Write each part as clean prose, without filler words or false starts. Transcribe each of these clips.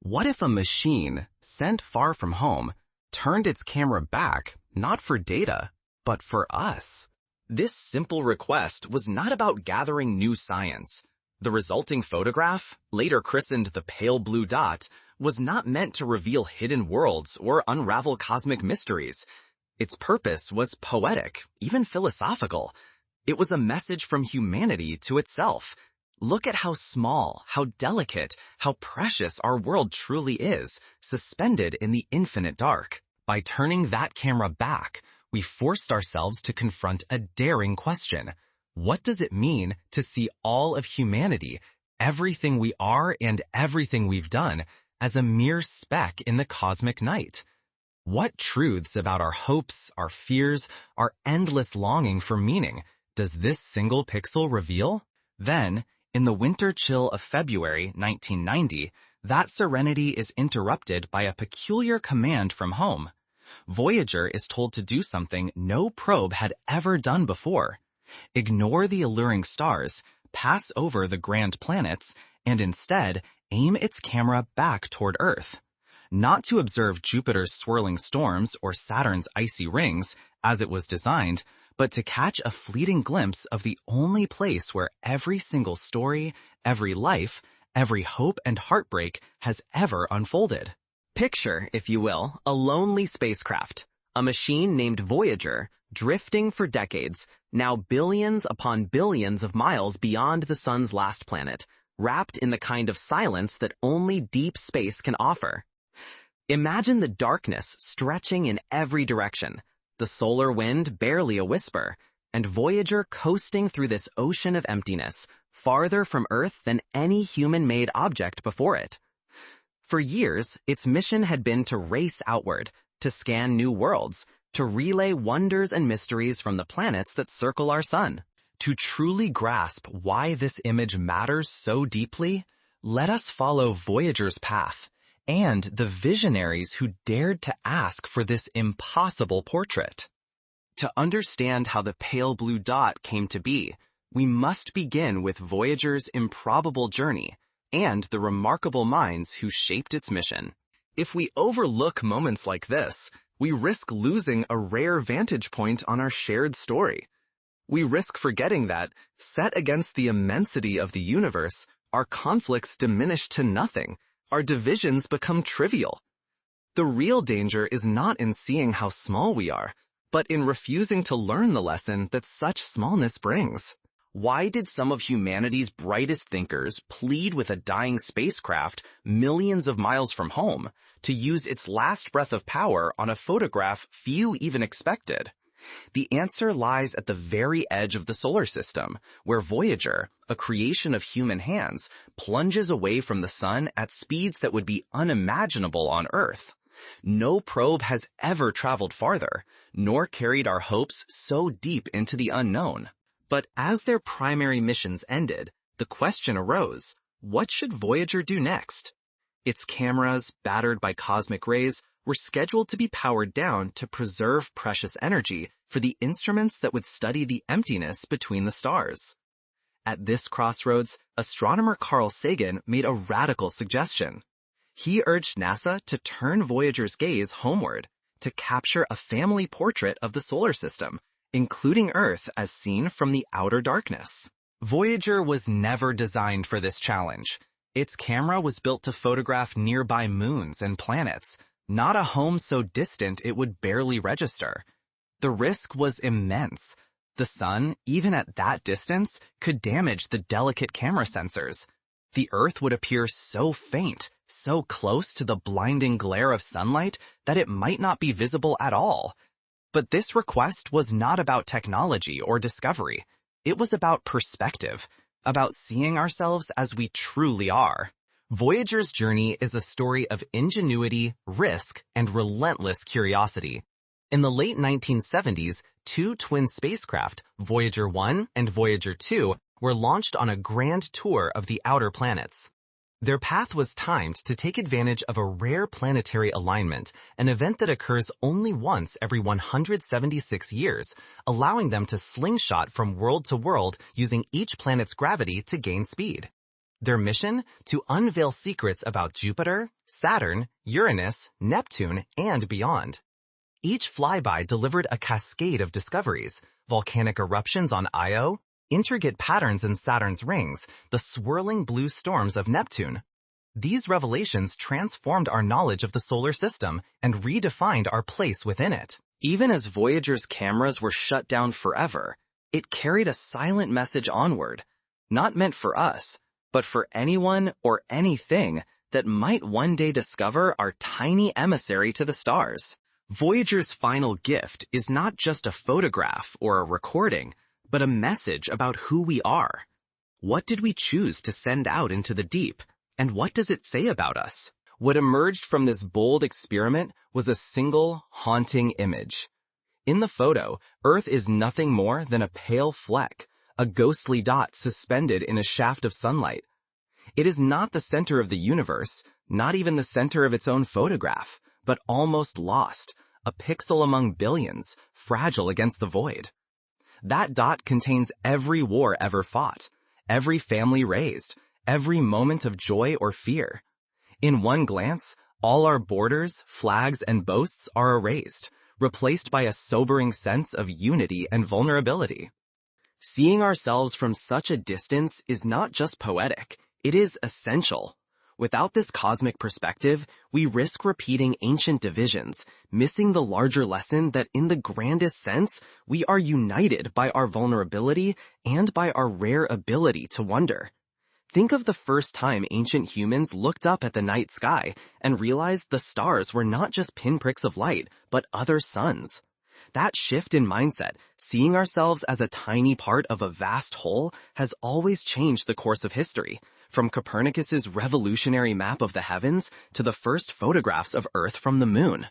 What if a machine, sent far from home, turned its camera back, not for data, but for us? This simple request was not about gathering new science. The resulting photograph, later christened the pale blue dot, was not meant to reveal hidden worlds or unravel cosmic mysteries. Its purpose was poetic, even philosophical. It was a message from humanity to itself. Look at how small, how delicate, how precious our world truly is, suspended in the infinite dark. By turning that camera back, we forced ourselves to confront a daring question. What does it mean to see all of humanity, everything we are and everything we've done, as a mere speck in the cosmic night? What truths about our hopes, our fears, our endless longing for meaning does this single pixel reveal? Then, in the winter chill of February 1990, that serenity is interrupted by a peculiar command from home. Voyager is told to do something no probe had ever done before. Ignore the alluring stars, pass over the grand planets, and instead aim its camera back toward Earth. Not to observe Jupiter's swirling storms or Saturn's icy rings, as it was designed, but to catch a fleeting glimpse of the only place where every single story, every life, every hope and heartbreak has ever unfolded. Picture, if you will, a lonely spacecraft, a machine named Voyager, drifting for decades, now billions upon billions of miles beyond the sun's last planet, wrapped in the kind of silence that only deep space can offer. Imagine the darkness stretching in every direction, the solar wind barely a whisper, and Voyager coasting through this ocean of emptiness, farther from Earth than any human-made object before it. For years, its mission had been to race outward, to scan new worlds, to relay wonders and mysteries from the planets that circle our sun. To truly grasp why this image matters so deeply, let us follow Voyager's path and the visionaries who dared to ask for this impossible portrait. To understand how the pale blue dot came to be, we must begin with Voyager's improbable journey and the remarkable minds who shaped its mission. If we overlook moments like this, we risk losing a rare vantage point on our shared story. We risk forgetting that, set against the immensity of the universe, our conflicts diminish to nothing. Our divisions become trivial. The real danger is not in seeing how small we are, but in refusing to learn the lesson that such smallness brings. Why did some of humanity's brightest thinkers plead with a dying spacecraft millions of miles from home to use its last breath of power on a photograph few even expected? The answer lies at the very edge of the solar system, where Voyager, a creation of human hands, plunges away from the sun at speeds that would be unimaginable on Earth. No probe has ever traveled farther, nor carried our hopes so deep into the unknown. But as their primary missions ended, the question arose, what should Voyager do next? Its cameras, battered by cosmic rays, were scheduled to be powered down to preserve precious energy for the instruments that would study the emptiness between the stars. At this crossroads, astronomer Carl Sagan made a radical suggestion. He urged NASA to turn Voyager's gaze homeward, to capture a family portrait of the solar system, including Earth as seen from the outer darkness. Voyager was never designed for this challenge. Its camera was built to photograph nearby moons and planets, not a home so distant it would barely register. The risk was immense. The sun, even at that distance, could damage the delicate camera sensors. The Earth would appear so faint, so close to the blinding glare of sunlight that it might not be visible at all. But this request was not about technology or discovery. It was about perspective, about seeing ourselves as we truly are. Voyager's journey is a story of ingenuity, risk, and relentless curiosity. In the late 1970s, two twin spacecraft, Voyager 1 and Voyager 2, were launched on a grand tour of the outer planets. Their path was timed to take advantage of a rare planetary alignment, an event that occurs only once every 176 years, allowing them to slingshot from world to world using each planet's gravity to gain speed. Their mission? To unveil secrets about Jupiter, Saturn, Uranus, Neptune, and beyond. Each flyby delivered a cascade of discoveries: volcanic eruptions on Io, intricate patterns in Saturn's rings, the swirling blue storms of Neptune. These revelations transformed our knowledge of the solar system and redefined our place within it. Even as Voyager's cameras were shut down forever, it carried a silent message onward, not meant for us, but for anyone or anything that might one day discover our tiny emissary to the stars. Voyager's final gift is not just a photograph or a recording, but a message about who we are. What did we choose to send out into the deep, and what does it say about us? What emerged from this bold experiment was a single, haunting image. In the photo, Earth is nothing more than a pale fleck, a ghostly dot suspended in a shaft of sunlight. It is not the center of the universe, not even the center of its own photograph, but almost lost, a pixel among billions, fragile against the void. That dot contains every war ever fought, every family raised, every moment of joy or fear. In one glance, all our borders, flags, and boasts are erased, replaced by a sobering sense of unity and vulnerability. Seeing ourselves from such a distance is not just poetic, it is essential. Without this cosmic perspective, we risk repeating ancient divisions, missing the larger lesson that in the grandest sense, we are united by our vulnerability and by our rare ability to wonder. Think of the first time ancient humans looked up at the night sky and realized the stars were not just pinpricks of light, but other suns. That shift in mindset, seeing ourselves as a tiny part of a vast whole, has always changed the course of history, from Copernicus's revolutionary map of the heavens to the first photographs of Earth from the moon.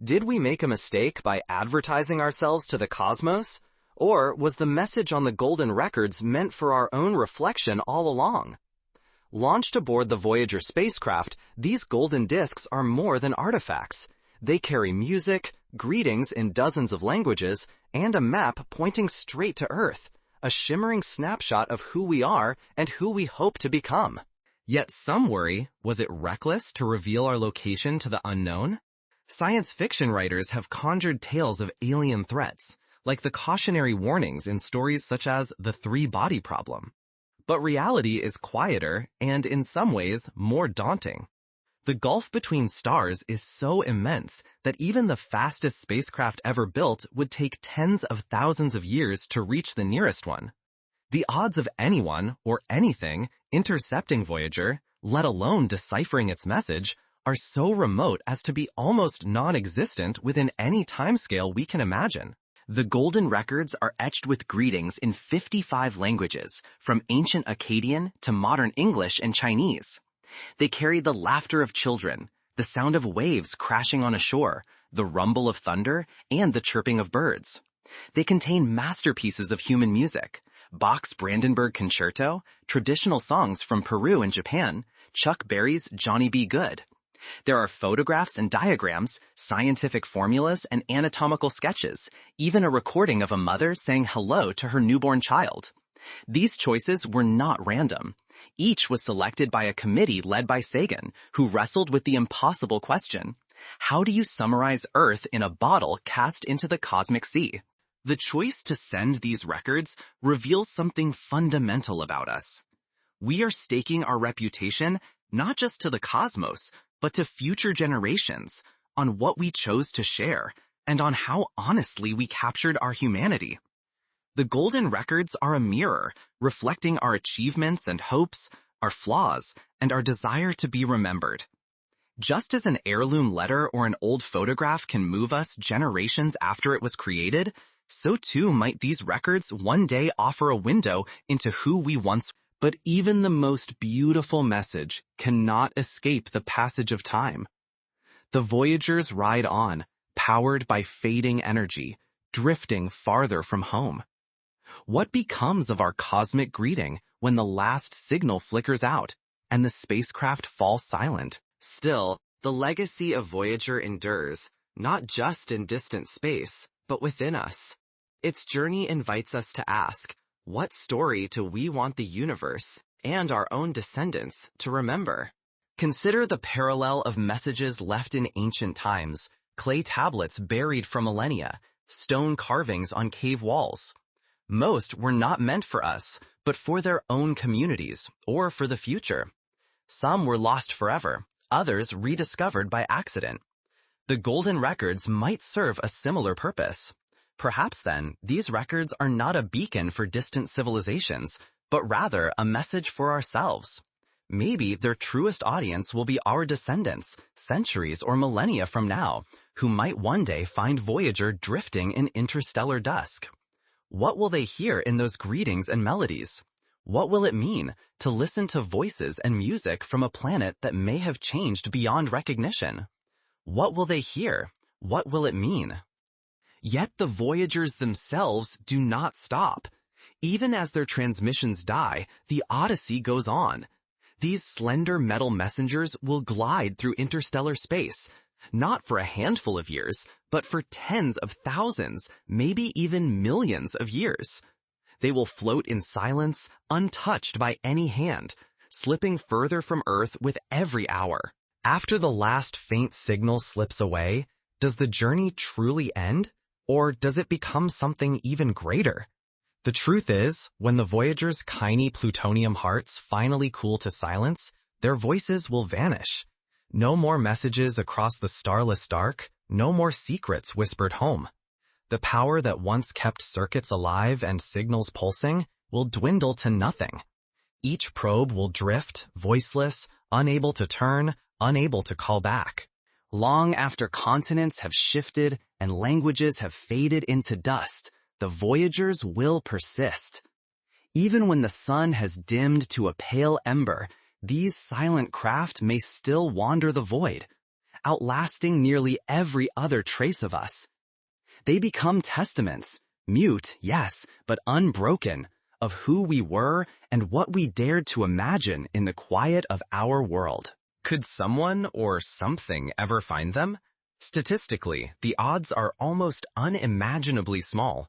Did we make a mistake by advertising ourselves to the cosmos? Or was the message on the golden records meant for our own reflection all along? Launched aboard the Voyager spacecraft, these golden discs are more than artifacts. They carry music, greetings in dozens of languages, and a map pointing straight to Earth, a shimmering snapshot of who we are and who we hope to become. Yet some worry, was it reckless to reveal our location to the unknown? Science fiction writers have conjured tales of alien threats, like the cautionary warnings in stories such as The Three-Body Problem. But reality is quieter and, in some ways, more daunting. The gulf between stars is so immense that even the fastest spacecraft ever built would take tens of thousands of years to reach the nearest one. The odds of anyone, or anything, intercepting Voyager, let alone deciphering its message, are so remote as to be almost non-existent within any timescale we can imagine. The golden records are etched with greetings in 55 languages, from ancient Akkadian to modern English and Chinese. They carry the laughter of children, the sound of waves crashing on a shore, the rumble of thunder, and the chirping of birds. They contain masterpieces of human music, Bach's Brandenburg Concerto, traditional songs from Peru and Japan, Chuck Berry's Johnny B. Goode. There are photographs and diagrams, scientific formulas, and anatomical sketches, even a recording of a mother saying hello to her newborn child. These choices were not random. Each was selected by a committee led by Sagan, who wrestled with the impossible question: how do you summarize Earth in a bottle cast into the cosmic sea? The choice to send these records reveals something fundamental about us. We are staking our reputation not just to the cosmos, but to future generations, on what we chose to share, and on how honestly we captured our humanity. The golden records are a mirror, reflecting our achievements and hopes, our flaws, and our desire to be remembered. Just as an heirloom letter or an old photograph can move us generations after it was created, so too might these records one day offer a window into who we once were. But even the most beautiful message cannot escape the passage of time. The Voyagers ride on, powered by fading energy, drifting farther from home. What becomes of our cosmic greeting when the last signal flickers out and the spacecraft falls silent? Still, the legacy of Voyager endures, not just in distant space, but within us. Its journey invites us to ask, what story do we want the universe and our own descendants to remember. Consider the parallel of messages left in ancient times, clay tablets buried for millennia, stone carvings on cave walls. Most were not meant for us, but for their own communities or for the future. Some were lost forever, others rediscovered by accident. The golden records might serve a similar purpose. Perhaps then, these records are not a beacon for distant civilizations, but rather a message for ourselves. Maybe their truest audience will be our descendants, centuries or millennia from now, who might one day find Voyager drifting in interstellar dusk. What will they hear in those greetings and melodies? What will it mean to listen to voices and music from a planet that may have changed beyond recognition? What will they hear? What will it mean? Yet the Voyagers themselves do not stop. Even as their transmissions die, the Odyssey goes on. These slender metal messengers will glide through interstellar space, not for a handful of years, but for tens of thousands, maybe even millions of years. They will float in silence, untouched by any hand, slipping further from Earth with every hour. After the last faint signal slips away, does the journey truly end, or does it become something even greater? The truth is, when the Voyager's tiny plutonium hearts finally cool to silence, their voices will vanish. No more messages across the starless dark, no more secrets whispered home. The power that once kept circuits alive and signals pulsing will dwindle to nothing. Each probe will drift, voiceless, unable to turn, unable to call back. Long after continents have shifted and languages have faded into dust, the Voyagers will persist. Even when the sun has dimmed to a pale ember, these silent craft may still wander the void, outlasting nearly every other trace of us. They become testaments, mute, yes, but unbroken, of who we were and what we dared to imagine in the quiet of our world. Could someone or something ever find them? Statistically, the odds are almost unimaginably small.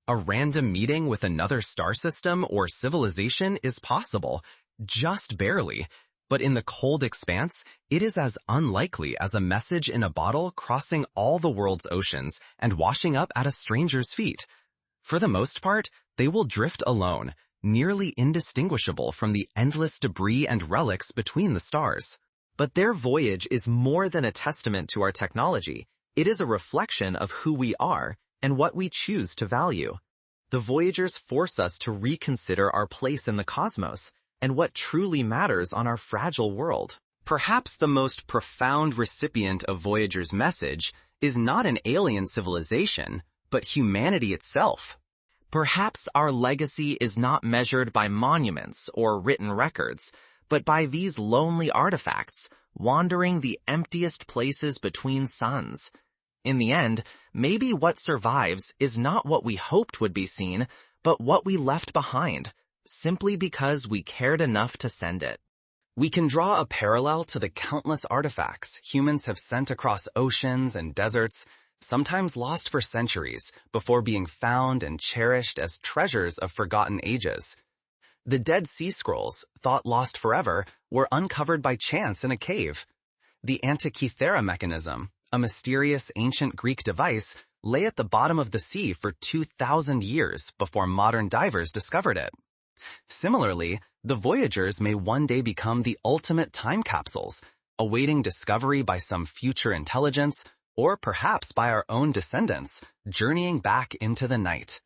A random meeting with another star system or civilization is possible, just barely, but in the cold expanse, it is as unlikely as a message in a bottle crossing all the world's oceans and washing up at a stranger's feet. For the most part, they will drift alone, nearly indistinguishable from the endless debris and relics between the stars. But their voyage is more than a testament to our technology. It is a reflection of who we are and what we choose to value. The Voyagers force us to reconsider our place in the cosmos and what truly matters on our fragile world. Perhaps the most profound recipient of Voyager's message is not an alien civilization, but humanity itself. Perhaps our legacy is not measured by monuments or written records, but by these lonely artifacts, wandering the emptiest places between suns. In the end, maybe what survives is not what we hoped would be seen, but what we left behind, simply because we cared enough to send it. We can draw a parallel to the countless artifacts humans have sent across oceans and deserts, sometimes lost for centuries, before being found and cherished as treasures of forgotten ages. The Dead Sea Scrolls, thought lost forever, were uncovered by chance in a cave. The Antikythera mechanism, a mysterious ancient Greek device, lay at the bottom of the sea for 2,000 years before modern divers discovered it. Similarly, the Voyagers may one day become the ultimate time capsules, awaiting discovery by some future intelligence, or perhaps by our own descendants, journeying back into the night.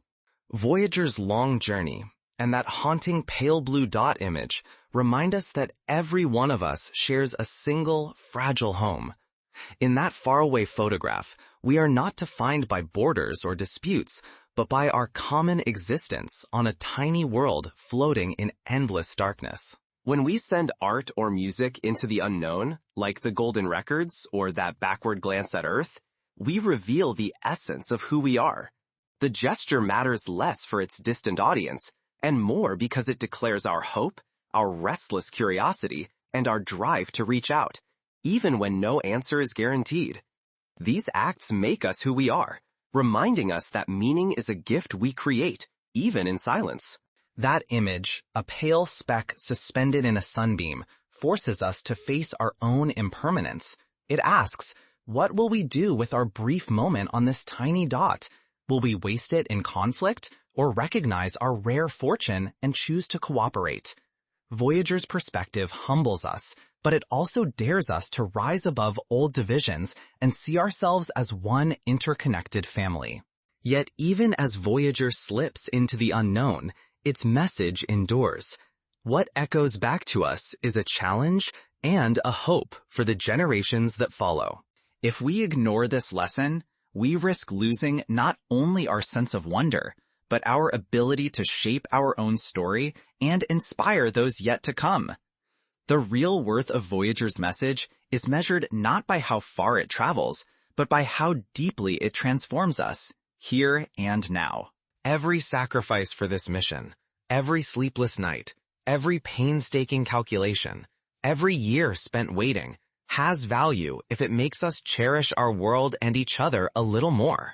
Voyager's long journey and that haunting pale blue dot image remind us that every one of us shares a single, fragile home. In that faraway photograph, we are not defined by borders or disputes, but by our common existence on a tiny world floating in endless darkness. When we send art or music into the unknown, like the Golden Records or that backward glance at Earth, we reveal the essence of who we are. The gesture matters less for its distant audience, and more because it declares our hope, our restless curiosity, and our drive to reach out, even when no answer is guaranteed. These acts make us who we are, reminding us that meaning is a gift we create, even in silence. That image, a pale speck suspended in a sunbeam, forces us to face our own impermanence. It asks, what will we do with our brief moment on this tiny dot? Will we waste it in conflict or recognize our rare fortune and choose to cooperate? Voyager's perspective humbles us, but it also dares us to rise above old divisions and see ourselves as one interconnected family. Yet even as Voyager slips into the unknown, its message endures. What echoes back to us is a challenge and a hope for the generations that follow. If we ignore this lesson, we risk losing not only our sense of wonder, but our ability to shape our own story and inspire those yet to come. The real worth of Voyager's message is measured not by how far it travels, but by how deeply it transforms us, here and now. Every sacrifice for this mission, every sleepless night, every painstaking calculation, every year spent waiting, has value if it makes us cherish our world and each other a little more.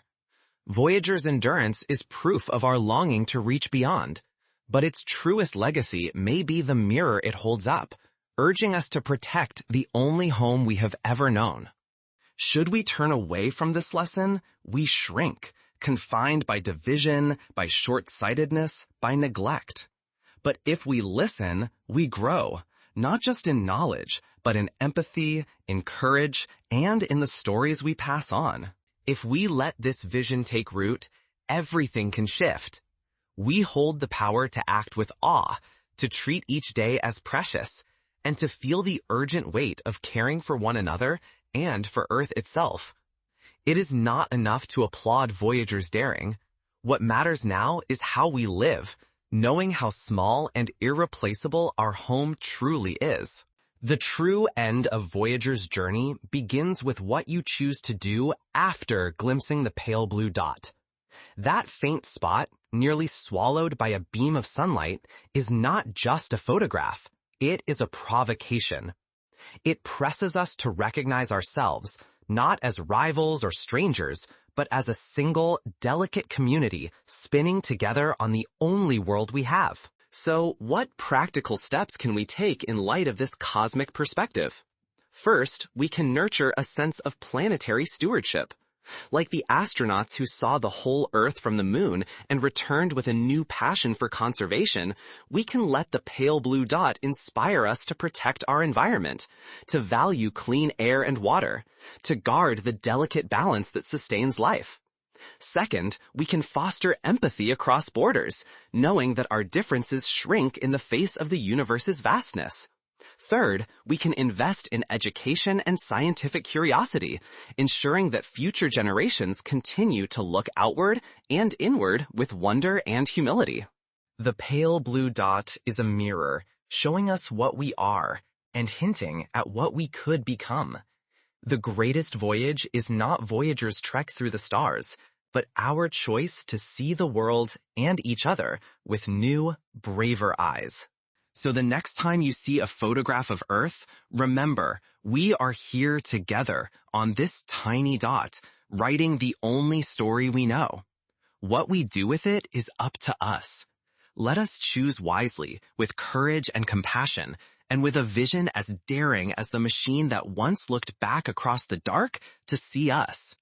Voyager's endurance is proof of our longing to reach beyond, but its truest legacy may be the mirror it holds up, urging us to protect the only home we have ever known. Should we turn away from this lesson, we shrink, confined by division, by short-sightedness, by neglect. But if we listen, we grow, not just in knowledge, but in empathy, in courage, and in the stories we pass on. If we let this vision take root, everything can shift. We hold the power to act with awe, to treat each day as precious, and to feel the urgent weight of caring for one another and for Earth itself. It is not enough to applaud Voyager's daring. What matters now is how we live, knowing how small and irreplaceable our home truly is. The true end of Voyager's journey begins with what you choose to do after glimpsing the pale blue dot. That faint spot, nearly swallowed by a beam of sunlight, is not just a photograph. It is a provocation. It presses us to recognize ourselves, not as rivals or strangers, but as a single, delicate community spinning together on the only world we have. So, what practical steps can we take in light of this cosmic perspective? First, we can nurture a sense of planetary stewardship. Like the astronauts who saw the whole Earth from the moon and returned with a new passion for conservation, we can let the pale blue dot inspire us to protect our environment, to value clean air and water, to guard the delicate balance that sustains life. Second, we can foster empathy across borders, knowing that our differences shrink in the face of the universe's vastness. Third, we can invest in education and scientific curiosity, ensuring that future generations continue to look outward and inward with wonder and humility. The pale blue dot is a mirror, showing us what we are and hinting at what we could become. The greatest voyage is not Voyager's trek through the stars, but our choice to see the world and each other with new, braver eyes. So the next time you see a photograph of Earth, remember, we are here together on this tiny dot, writing the only story we know. What we do with it is up to us. Let us choose wisely, with courage and compassion, and with a vision as daring as the machine that once looked back across the dark to see us.